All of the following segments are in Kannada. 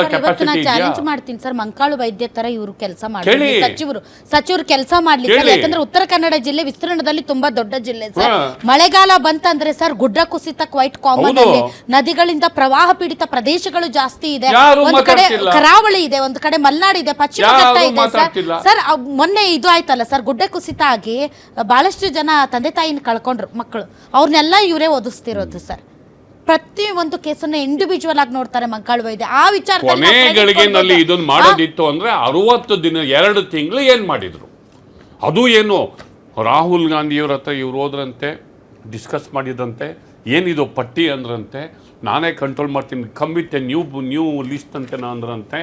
ಇವತ್ತು ನಾನು ಚಾಲೆಂಜ್ ಮಾಡ್ತೀನಿ ಸರ್, ಮಂಕಾಳು ವೈದ್ಯ ತರ ಇವರು ಕೆಲಸ ಮಾಡ್ಲಿ, ಸಚಿವರು ಕೆಲಸ ಮಾಡ್ಲಿ ಸರ್. ಯಾಕಂದ್ರೆ ಉತ್ತರ ಕನ್ನಡ ಜಿಲ್ಲೆ ವಿಸ್ತೀರ್ಣದಲ್ಲಿ ತುಂಬಾ ದೊಡ್ಡ ಜಿಲ್ಲೆ ಸರ್. ಮಳೆಗಾಲ ಬಂತಂದ್ರೆ ಸರ್ ಗುಡ್ಡ ಕುಸಿತ ಕ್ವೈಟ್ ಕಾಮನ್ ಅಲ್ಲಿ, ನದಿಗಳಿಂದ ಪ್ರವಾಹ ಪೀಡಿತ ಪ್ರದೇಶಗಳು ಜಾಸ್ತಿ ಇದೆ. ಒಂದ್ ಕಡೆ ಕರಾವಳಿ ಇದೆ, ಒಂದ್ ಕಡೆ ಮಲೆನಾಡು ಇದೆ, ಪಶ್ಚಿಮ ಘಟ್ಟ ಇದೆ ಸರ್. ಮೊನ್ನೆ ಇದು ಆಯ್ತಲ್ಲ ಸರ್, ಗುಡ್ಡ ಕುಸಿತ ಆಗಿ ಬಹಳಷ್ಟು ಜನ ತಂದೆ ತಾಯಿನ ಕಳ್ಕೊಂಡ್ರು ಮಕ್ಕಳು, ಅವ್ರನ್ನೆಲ್ಲ ಇವರೇ ಓದಿಸ್ತಿರೋದು ಸರ್. ಪ್ರತಿ ಒಂದು ಕೇಸನ್ನು ಇಂಡಿವಿಜುವಲ್ ಆಗಿ ನೋಡ್ತಾರೆ ಮಂಕಾಳು ವೈದ್ಯ. ಆ ವಿಚಾರದಲ್ಲಿ ಇದನ್ನ ಮಾಡೋದಿತ್ತು ಅಂದ್ರೆ 60 ದಿನ 2 ತಿಂಗಳು ಏನ್ ಮಾಡಿದ್ರು? ಅದು ಏನು ರಾಹುಲ್ ಗಾಂಧಿಯವ್ರ ಹತ್ರ ಇವ್ರು ಹೋದ್ರಂತೆ, ಡಿಸ್ಕಸ್ ಮಾಡಿದಂತೆ, ಏನಿದು ಪಟ್ಟಿ ಅಂದ್ರಂತೆ, ನಾನೇ ಕಂಟ್ರೋಲ್ ಮಾಡ್ತೀನಿ, ಕಮ್ಮಿತ್ತೆ ನ್ಯೂ ಲಿಸ್ಟ್ ಅಂತ ಅಂದ್ರಂತೆ.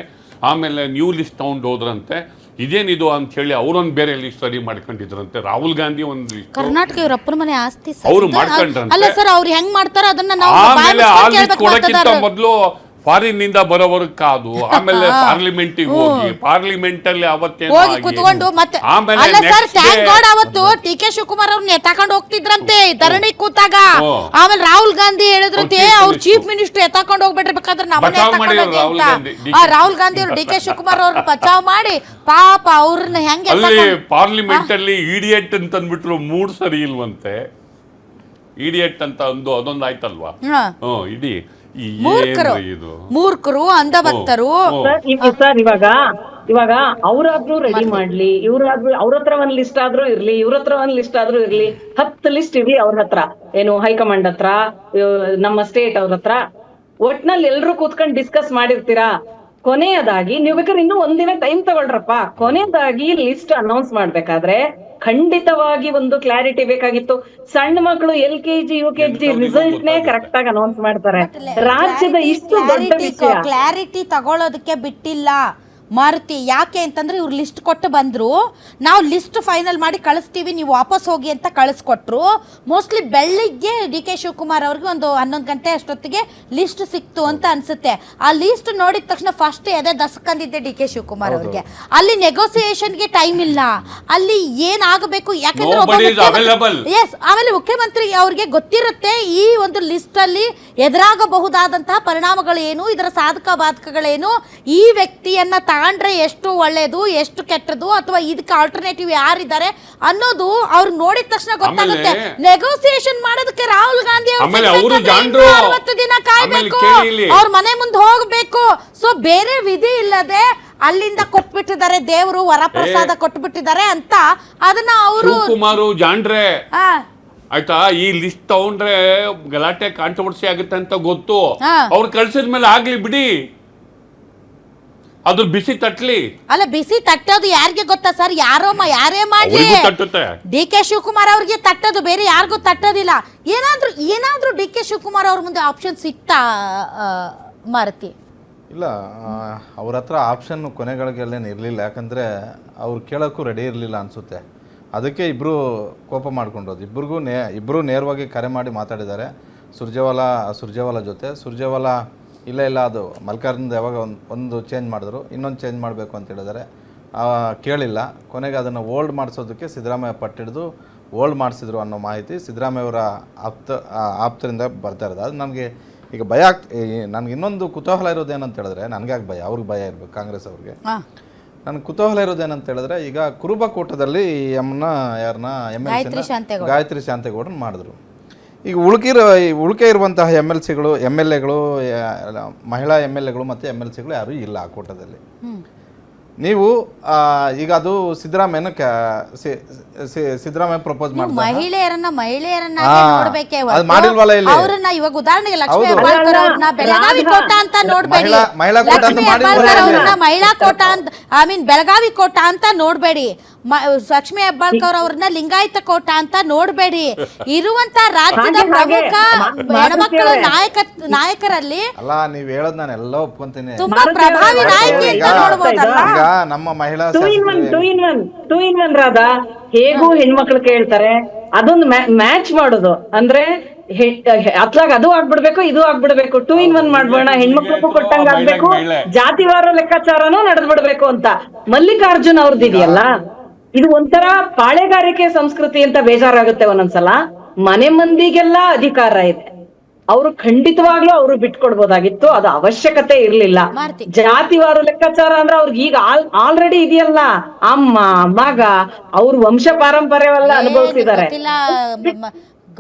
ಆಮೇಲೆ ನ್ಯೂ ಲಿಸ್ಟ್ ತಗೊಂಡು ಹೋದ್ರಂತೆ. ಇದೇನಿದು ಅಂತ ಹೇಳಿ ಅವರೊಂದು ಬೇರೆ ಲಿಸ್ಟ್ ಸ್ಟಡಿ ಮಾಡ್ಕೊಂಡಿದ್ರಂತೆ. ರಾಹುಲ್ ಗಾಂಧಿ ಒಂದು ಕರ್ನಾಟಕ ಇವ್ರ ಅಪ್ಪನ ಮನೆ ಆಸ್ತಿ ಅವ್ರು ಮಾಡ್ಕೊಂಡ್ರಂತೆ. ಅಲ್ಲ ಸರ್, ಅವ್ರು ಹೆಂಗ್ ಮಾಡ್ತಾರ ಅದನ್ನ ನಾವು ಆಮೇಲೆ ಆ ಲಿಸ್ಟ್ ಕೊಡಕ್ಕಿಂತ ಮೊದಲು ಫಾರಿನ್ ನಿಂದ ಬರೋವರೆಗೆ ಕಾದು, ಆಮೇಲೆ ಪಾರ್ಲಿಮೆಂಟಿಗೆ ಹೋಗಿ, ಪಾರ್ಲಿಮೆಂಟ್ ಅಲ್ಲಿ ಹೋಗಿ ಕುತ್ಕೊಂಡು ಮತ್ತೆ ಅವತ್ತು ಡಿ ಕೆ ಶಿವಕುಮಾರ್ ಅವ್ರನ್ನ ಎತ್ತಾಕೊಂಡು ಹೋಗ್ತಿದ್ರಂತೆ ಧರಣಿ ಕೂತಾಗ. ಆಮೇಲೆ ರಾಹುಲ್ ಗಾಂಧಿ ಹೇಳಿದ್ರಂತೆ ಅವ್ರ ಚೀಫ್ ಮಿನಿಸ್ಟರ್ ಎತ್ತಾಕೊಂಡು ಹೋಗ್ಬಿಟ್ರೆ ಬೇಕಾದ್ರೆ ರಾಹುಲ್ ಗಾಂಧಿ ಅವ್ರು ಡಿ ಕೆ ಶಿವಕುಮಾರ್ ಅವ್ರನ್ನ ಬಚಾವ್ ಮಾಡಿ ಪಾಪ ಅವ್ರನ್ನ ಹೆಂಗೆ ಪಾರ್ಲಿಮೆಂಟ್ ಅಲ್ಲಿ ಇಡಿಯಟ್ ಅಂತ ಅಂದ್ಬಿಟ್ರು. 3 ಸರಿ ಇಲ್ವಂತೆ ಇಡಿಯಟ್ ಅಂತ ಅದೊಂದು ಆಯ್ತಲ್ವಾ ಇಡೀ ಮೂರ್ಖರು ಅಂಧಭಕ್ತರು ಸರ್. ಇವಾಗ ಅವ್ರಾದ್ರೂ ರೆಡಿ ಮಾಡ್ಲಿ, ಇವ್ರಾದ್ರೂ ಅವ್ರ ಹತ್ರ ಒಂದ್ ಲಿಸ್ಟ್ ಆದ್ರೂ ಇರ್ಲಿ, ಇವ್ರ ಹತ್ರ ಒಂದ್ ಲಿಸ್ಟ್ ಆದ್ರೂ ಇರ್ಲಿ, 10 ಲಿಸ್ಟ್ ಇರ್ಲಿ ಅವ್ರ ಹತ್ರ, ಏನು ಹೈಕಮಾಂಡ್ ಹತ್ರ, ನಮ್ಮ ಸ್ಟೇಟ್ ಅವ್ರ ಹತ್ರ, ಒಟ್ನಲ್ಲಿ ಎಲ್ರು ಕೂತ್ಕೊಂಡ್ ಡಿಸ್ಕಸ್ ಮಾಡಿರ್ತೀರಾ. ಕೊನೆಯದಾಗಿ ನೀವು ಬೇಕಾದ್ರೆ ಇನ್ನೂ ಒಂದಿನ ಟೈಮ್ ತಗೊಳ್ರಪ್ಪ. ಕೊನೆಯದಾಗಿ ಲಿಸ್ಟ್ ಅನೌನ್ಸ್ ಮಾಡ್ಬೇಕಾದ್ರೆ ಖಂಡಿತವಾಗಿ ಒಂದು ಕ್ಲಾರಿಟಿ ಬೇಕಾಗಿತ್ತು. ಸಣ್ಣ ಮಕ್ಕಳು LKG UKG ರಿಸಲ್ಟ್ ನೇ ಕರೆಕ್ಟ್ ಆಗಿ ಅನೌನ್ಸ್ ಮಾಡ್ತಾರೆ. ರಾಜ್ಯದ ಇಷ್ಟು ದೊಡ್ಡ ವಿಷಯ ಕ್ಲಾರಿಟಿ ತಗೊಳ್ಳೋದಕ್ಕೆ ಬಿಟ್ಟಿಲ್ಲ ಮಾರುತಿ. ಯಾಕೆ ಅಂತಂದ್ರೆ ಇವ್ರು ಲಿಸ್ಟ್ ಕೊಟ್ಟು ಬಂದ್ರು, ನಾವು ಲಿಸ್ಟ್ ಫೈನಲ್ ಮಾಡಿ ಕಳಿಸ್ತೀವಿ, ನೀವು ವಾಪಸ್ ಹೋಗಿ ಅಂತ ಕಳಿಸ್ಕೊಟ್ರು. ಮೋಸ್ಟ್ಲಿ ಬೆಳಿಗ್ಗೆ ಡಿ ಕೆ ಶಿವಕುಮಾರ್ ಅವ್ರಿಗೆ ಒಂದು 11 ಗಂಟೆ ಅಷ್ಟೊತ್ತಿಗೆ ಲಿಸ್ಟ್ ಸಿಕ್ತು ಅಂತ ಅನ್ಸುತ್ತೆ. ಆ ಲಿಸ್ಟ್ ನೋಡಿದ ತಕ್ಷಣ ಫಸ್ಟ್ ಎದೆ ದಸಕಂದಿದ್ದೆ ಡಿ ಕೆ ಶಿವಕುಮಾರ್ ಅವ್ರಿಗೆ. ಅಲ್ಲಿ ನೆಗೋಸಿಯೇಷನ್ಗೆ ಟೈಮ್ ಇಲ್ಲ, ಅಲ್ಲಿ ಏನಾಗಬೇಕು, ಯಾಕಂದ್ರೆ ಆಮೇಲೆ ಮುಖ್ಯಮಂತ್ರಿ ಅವ್ರಿಗೆ ಗೊತ್ತಿರುತ್ತೆ ಈ ಒಂದು ಲಿಸ್ಟ್ ಅಲ್ಲಿ ಎದುರಾಗಬಹುದಾದಂತಹ ಪರಿಣಾಮಗಳು ಏನು, ಇದರ ಸಾಧಕ ಬಾಧಕಗಳೇನು, ಈ ವ್ಯಕ್ತಿಯನ್ನ ತಗೊಂಡ್ರೆ ಎಷ್ಟು ಒಳ್ಳೇದು ಎಷ್ಟು ಕೆಟ್ಟದು, ಅಥವಾ ಇದಕ್ಕೆ ಆಲ್ಟರ್ನೇಟಿವ್ ಯಾರಿದ್ದಾರೆ ಅನ್ನೋದು ಅವ್ರು ನೋಡಿದ ತಕ್ಷಣ ಗೊತ್ತಾಗುತ್ತೆ. ನೆಗೋಸಿಯೇಷನ್ ಮಾಡೋದಕ್ಕೆ ರಾಹುಲ್ ಗಾಂಧಿ 60 ದಿನ ಕಾಯ್ಬೇಕು, ಅವ್ರ ಮನೆ ಮುಂದೆ ಹೋಗ್ಬೇಕು. ಸೊ ಬೇರೆ ವಿಧಿ ಇಲ್ಲದೆ ಅಲ್ಲಿಂದ ಕೊಟ್ಬಿಟ್ಟಿದ್ದಾರೆ, ದೇವರು ವರಪ್ರಸಾದ ಕೊಟ್ಬಿಟ್ಟಿದ್ದಾರೆ ಅಂತ ಅದನ್ನ ಅವರು ಕುಮಾರು ಜಾಂಡ್ರೆ ಆಯ್ತಾ. ಈ ಲಿಸ್ಟ್ ತಗೊಂಡ್ರೆ ಗಲಾಟೆ ಕಾಂಟ್ರವರ್ಸಿ ಆಗುತ್ತೆ ಅಂತ ಗೊತ್ತು. ಅವ್ರು ಕಳ್ಸಿದ್ಮೇಲೆ ಆಗ್ಲಿ ಬಿಡಿ, ಅದು ಬಿಸಿ ತಟ್ಲಿ. ಅಲ್ಲ ಬಿಸಿ ತಟ್ಟೋದು ಯಾರಿಗೆ ಗೊತ್ತಾ ಸರ್? ಯಾರೇ ಮಾಡ್ಲಿ ಡಿ ಕೆ ಶಿವಕುಮಾರ್ ಅವ್ರಿಗೆ ತಟ್ಟೋದು, ಬೇರೆ ಯಾರಿಗೂ ತಟ್ಟೋದಿಲ್ಲ. ಏನಾದ್ರೂ ಡಿ ಕೆ ಶಿವಕುಮಾರ್ ಅವ್ರ ಮುಂದೆ ಆಪ್ಷನ್ ಸಿಕ್ತಾ ಮಾರುತಿ? ಇಲ್ಲ, ಅವ್ರ ಹತ್ರ ಆಪ್ಷನ್ ಕೊನೆಗಳಿಗೆಲ್ಲೇನು ಇರಲಿಲ್ಲ. ಯಾಕಂದರೆ ಅವ್ರು ಕೇಳೋಕ್ಕೂ ರೆಡಿ ಇರಲಿಲ್ಲ ಅನಿಸುತ್ತೆ. ಅದಕ್ಕೆ ಇಬ್ಬರು ಕೋಪ ಮಾಡ್ಕೊಂಡೋದು. ಇಬ್ಬರು ನೇರವಾಗಿ ಕರೆ ಮಾಡಿ ಮಾತಾಡಿದ್ದಾರೆ ಸುರ್ಜೇವಾಲಾ ಜೊತೆ. ಸುರ್ಜೇವಾಲಾ ಇಲ್ಲ ಅದು ಮಲ್ಕಾರ್ಜಿಂದ ಯಾವಾಗ ಒಂದು ಚೇಂಜ್ ಮಾಡಿದ್ರು, ಇನ್ನೊಂದು ಚೇಂಜ್ ಮಾಡಬೇಕು ಅಂತ ಹೇಳಿದ್ದಾರೆ. ಕೇಳಿಲ್ಲ. ಕೊನೆಗೆ ಅದನ್ನು ಓಲ್ಡ್ ಮಾಡಿಸೋದಕ್ಕೆ ಸಿದ್ದರಾಮಯ್ಯ ಪಟ್ಟಿಡಿದು ಓಲ್ಡ್ ಮಾಡಿಸಿದ್ರು ಅನ್ನೋ ಮಾಹಿತಿ ಸಿದ್ದರಾಮಯ್ಯವರ ಆಪ್ತರಿಂದ ಬರ್ತಾ ಇರೋದು. ಅದು ನನಗೆ ಈಗ ಭಯ ನನಗೆ ಇನ್ನೊಂದು ಕುತೂಹಲ ಇರೋದೇನಂತ ಹೇಳಿದ್ರೆ, ನನಗೆ ಭಯ, ಅವ್ರಿಗೆ ಭಯ ಇರಬೇಕು ಕಾಂಗ್ರೆಸ್ ಅವ್ರಿಗೆ. ನನಗೆ ಕುತೂಹಲ ಇರೋದೇನಂತ ಹೇಳಿದ್ರೆ, ಈಗ ಕುರುಬಕೋಟದಲ್ಲಿ ಗಾಯತ್ರಿ ಶಾಂತೇಗೌಡರನ್ನ ಮಾಡಿದ್ರು. ಈಗ ಉಳ್ಕೆ ಇರುವಂತಹ MLAಗಳು ಮಹಿಳಾ MLAಗಳು ಮತ್ತು MLCಗಳು ಯಾರೂ ಇಲ್ಲ ಆ ಕೂಟದಲ್ಲಿ. ನೀವು ಈಗ ಅದು ಸಿದ್ದರಾಮಯ್ಯ ಪ್ರಪೋಸ್ ಮಾಡಿದ್ರು. ಮಹಿಳೆಯರನ್ನ ಮಾಡಿಲ್ವಲ್ಲ ಇಲ್ಲಿ ಅವ್ರನ್ನ. ಇವಾಗ ಉದಾಹರಣೆಗೆ ಲಕ್ಷ್ಮೀ ಹೆಬ್ಬಾಳ್ಕರ್ ಅವ್ರನ್ನ ಬೆಳಗಾವಿ ಕೋಟ ಅಂತ ನೋಡ್ಬೇಡಿ, ಮಹಿಳಾ ಕೋಟ ಅಂತ ಬೆಳಗಾವಿ ಕೋಟ ಅಂತ ನೋಡ್ಬೇಡಿ, ಲಕ್ಷ್ಮೀ ಹೆಬ್ಬಾಳ್ಕರ್ ಅವ್ರನ್ನ ಲಿಂಗಾಯತ ಕೋಟ ಅಂತ ನೋಡ್ಬೇಡಿ. ಇರುವಂತ ರಾಜ್ಯದ ಪ್ರಮುಖ ಹೆಣ್ಮಕ್ಳು ನಾಯಕರಲ್ಲಿ ಅಲ್ಲ, ನೀವ್ ಹೇಳೋದ್ ನಾನು ಎಲ್ಲ ಒಪ್ಕೊಂತೀನಿ, ತುಂಬಾ ಪ್ರಭಾವಿ ನಾಯಕಿ ಅಂತ ನೋಡ್ಬೋದಲ್ಲ. ಈಗ ನಮ್ಮ ಮಹಿಳಾ ಟೂ ಇನ್ ಒನ್ ರಾಧಾ, ಹೇಗೂ ಹೆಣ್ಮಕ್ಳು ಕೇಳ್ತಾರೆ, ಅದೊಂದು ಮ್ಯಾಚ್ ಮಾಡೋದು ಅಂದ್ರೆ ಅತ್ಲಾಗ ಅದು ಆಗ್ಬಿಡ್ಬೇಕು, ಇದು ಆಗ್ಬಿಡ್ಬೇಕು, 2 in 1 ಮಾಡ್ಬೋಣ, ಹೆಣ್ಮಕ್ಳಿಗೂ ಕೊಟ್ಟಂಗ ಆಗ್ಬೇಕು, ಜಾತಿವಾರ ಲೆಕ್ಕಾಚಾರನೂ ನಡೆದ್ಬಿಡ್ಬೇಕು ಅಂತ. ಮಲ್ಲಿಕಾರ್ಜುನ್ ಅವ್ರದ್ದಿದೆಯಲ್ಲ, ಇದು ಒಂಥರ ಪಾಳೆಗಾರಿಕೆ ಸಂಸ್ಕೃತಿ ಅಂತ ಬೇಜಾರಾಗುತ್ತೆ ಒಂದೊಂದ್ಸಲ. ಮನೆ ಮಂದಿಗೆಲ್ಲ ಅಧಿಕಾರ ಇದೆ, ಅವರು ಖಂಡಿತವಾಗ್ಲೂ ಅವರು ಬಿಟ್ಕೊಡ್ಬೋದಾಗಿತ್ತು, ಅದು ಅವಶ್ಯಕತೆ ಇರ್ಲಿಲ್ಲ. ಮಾರ್ತಿ. ಜಾತಿವಾರು ಲೆಕ್ಕಾಚಾರ ಅಂದ್ರೆ ಅವ್ರಿಗೆ ಈಗ ಆಲ್ರೆಡಿ ಇದೆಯಲ್ಲ, ಅಮ್ಮ ಮಗ ಅವ್ರ ವಂಶ ಪಾರಂಪರ್ಯವೆಲ್ಲ ಅನುಭವಿಸಿದ್ದಾರೆ.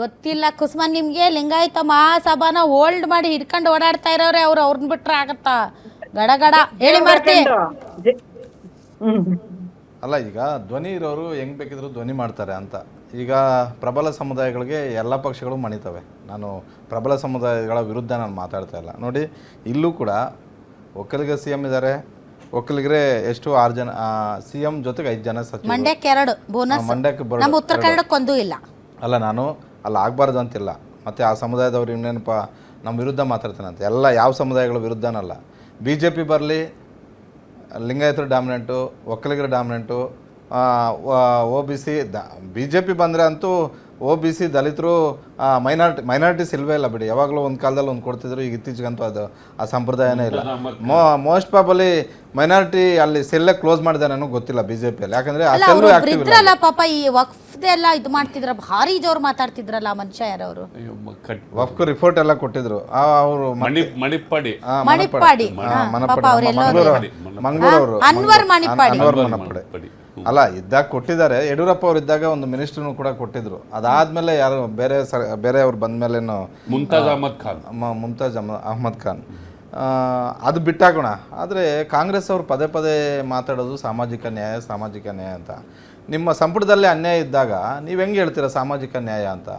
ಗೊತ್ತಿಲ್ಲ ಕುಸುಮ ನಿಮ್ಗೆ ಲಿಂಗಾಯತ ಮಹಾಸಭಾನ ಹೋಲ್ಡ್ ಮಾಡಿ ಹಿಡ್ಕೊಂಡು ಓಡಾಡ್ತಾ ಇರೋರೆ ಅವ್ರನ್ನ ಬಿಟ್ರೆ ಆಗತ್ತಾ? ಗಡಗಡ ಹೇಳಿ ಮಾರ್ತಿ. ಅಲ್ಲ, ಈಗ ಧ್ವನಿ ಇರೋರು ಹೆಂಗ್ ಬೇಕಿದ್ರು ಧ್ವನಿ ಮಾಡ್ತಾರೆ ಅಂತ. ಈಗ ಪ್ರಬಲ ಸಮುದಾಯಗಳಿಗೆ ಎಲ್ಲ ಪಕ್ಷಗಳು ಮಣಿತವೆ. ನಾನು ಪ್ರಬಲ ಸಮುದಾಯಗಳ ವಿರುದ್ಧ ನಾನು ಮಾತಾಡ್ತಾ ಇಲ್ಲ. ನೋಡಿ, ಇಲ್ಲೂ ಕೂಡ ಒಕ್ಕಲಿಗ ಸಿ ಎಂ ಇದ್ದಾರೆ. ಒಕ್ಕಲಿಗರೇ ಎಷ್ಟು 6 ಜನ ಸಿ ಎಂ ಜೊತೆಗೆ 5 ಜನ ಸಚಿವರು. ಮಂಡ್ಯಕ್ಕೆ 2 ಬೋನಸ್, ಮಂಡ್ಯಕ್ಕೆ ನಮ್ಮ ಉತ್ತರ ಕನ್ನಡಕ್ಕೊಂದು ಇಲ್ಲ. ಅಲ್ಲ, ನಾನು ಅಲ್ಲಿ ಆಗಬಾರ್ದು ಅಂತಿಲ್ಲ. ಮತ್ತು ಆ ಸಮುದಾಯದವ್ರು ಇನ್ನೇನಪ್ಪ ನಮ್ಮ ವಿರುದ್ಧ ಮಾತಾಡ್ತಾನಂತೆ. ಎಲ್ಲ ಯಾವ ಸಮುದಾಯಗಳ ವಿರುದ್ಧನಲ್ಲ. BJP ಬರಲಿ, ಲಿಂಗಾಯತರು ಡಾಮಿನೆಂಟು, ಒಕ್ಕಲಿಗರ ಡಾಮಿನೆಂಟು, OBC BJP ಬಂದರೆ ಅಂತೂ OBC ದಲಿತರು ಮೈನಾರಿಟೀಸ್ ಇಲ್ವೇ ಇಲ್ಲ ಬಿಡಿ. ಯಾವಾಗಲೂ ಒಂದು ಕಾಲದಲ್ಲಿ ಒಂದು ಕೊಡ್ತಿದ್ರು, ಈಗ ಇತ್ತೀಚೆಗಂತೂ ಅದು ಆ ಸಂಪ್ರದಾಯನೇ ಇಲ್ಲ. ಮೋಸ್ಟ್ ಪ್ರಾಬಲಿ ಮೈನಾರಿಟಿ ಅಲ್ಲಿ ಸೆಲ್ಲೇ ಕ್ಲೋಸ್ ಮಾಡಿದಾರೇನೋ ಗೊತ್ತಿಲ್ಲ BJPಯಲ್ಲಿ. ಯಾಕಂದ್ರೆ ಆ ಸೆಲ್ಲು ಆಕ್ಟಿವ್ ಇಲ್ಲ. ಇದ್ರಲ್ಲ ಪಾಪ, ಈ ವಕ್ಫ್ದೆಲ್ಲ ಇದು ಮಾಡ್ತಿದ್ರ, ಭಾರಿ ಜೋರು ಮಾತಾಡ್ತಿದ್ರಲ್ಲ ಆ ಮನುಷ್ಯ ಯಾರವರು. ವಕ್ಫ್ ರಿಪೋರ್ಟ್ ಎಲ್ಲ ಕೊಟ್ಟಿದ್ರು ಅವರು. ಮಣಿಪ್ಪಾಡಿ ಮಣಿಪ್ಪಾಡಿ ಪಾಪ ಅವರೆಲ್ಲ ಮಂಗಳೂರು ಅನ್ವರ್ ಮಣಿಪ್ಪಾಡಿ. ಅಲ್ಲ, ಇದ್ದಾಗ ಕೊಟ್ಟಿದ್ದಾರೆ. ಯಡಿಯೂರಪ್ಪ ಅವ್ರು ಇದ್ದಾಗ ಒಂದು ಮಿನಿಸ್ಟ್ರನ್ನು ಕೂಡ ಕೊಟ್ಟಿದ್ರು. ಅದಾದ್ಮೇಲೆ ಯಾರು ಬೇರೆ ಅವ್ರು ಬಂದ್ಮೇಲೇನು ಮುಂತಾಜ್ ಅಹಮದ್ ಖಾನ್ ಅದು ಬಿಟ್ಟಾಗೋಣ. ಆದರೆ ಕಾಂಗ್ರೆಸ್ ಅವರು ಪದೇ ಪದೇ ಮಾತಾಡೋದು ಸಾಮಾಜಿಕ ನ್ಯಾಯ ಅಂತ. ನಿಮ್ಮ ಸಂಪುಟದಲ್ಲೇ ಅನ್ಯಾಯ ಇದ್ದಾಗ ನೀವು ಹೆಂಗೆ ಹೇಳ್ತೀರಾ ಸಾಮಾಜಿಕ ನ್ಯಾಯ ಅಂತ?